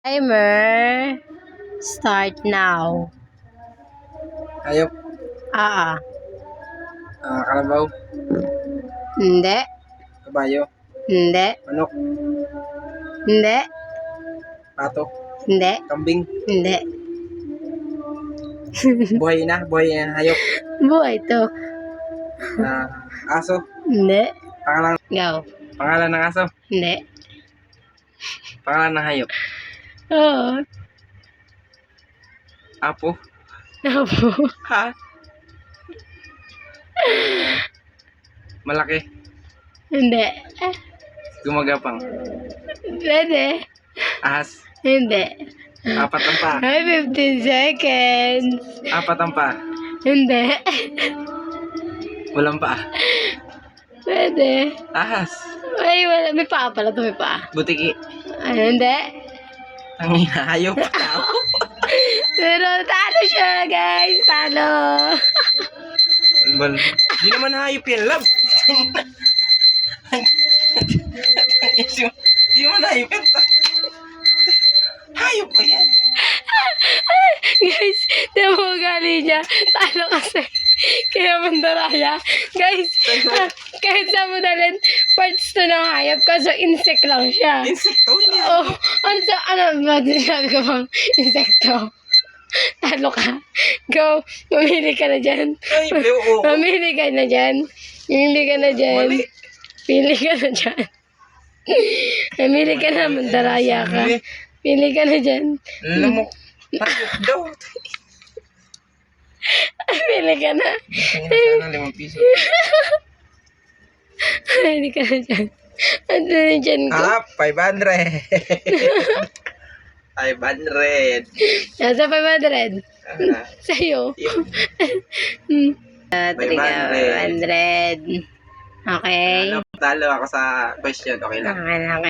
Timer. Start now. Hayop. Kalabaw. Hindi. Kabayo. Hindi. Manok. Hindi. Pato. Hindi. Kambing. Hindi. Buhay na. Hayop. Buhay to. Aso. Hindi. Pangalan, Go. pangalan ng aso. Hindi. Pangalan ng hayop. Oo. Apo. Apo. Ha? Malaki. Hindi. Gumagapang. Pwede. Ahas. Hindi. Apat ang pa. Ay, 15 seconds. Apat ang pa. Hindi. Walang pa. Pwede. Ahas. Ay, wala. May paa pala to. May paa. Butiki. Ay, hindi. Ang hayop. Pero talo siya, guys. Talo. Di naman hayop yan, love. Di naman hayop yan. Hayop ba yan? Guys, di mo ugali niya. Talo kasi. Kaya mandaraya. Guys, kahit sa mo dalhin, parts to ng hayop. Kaso insect lang siya. Insekto niya. Oh, ano ba sabi ko bang insekto? Talo ka. Go. Mamili ka na dyan. Ay, oo. Mamili ka na dyan. Mamili ka na dyan. Mali. Pili ka na dyan. Mamili ka na, mandaraya ka. Pili ka na dyan. Lamok. Hayop daw. Pili ka na. Sana 5 piso. Pili ka na dyan. Ano na dyan ko? 500. 500. Nasa 500. Sa'yo. Yung 500. Okay. talo ako sa question. Okay lang. Okay.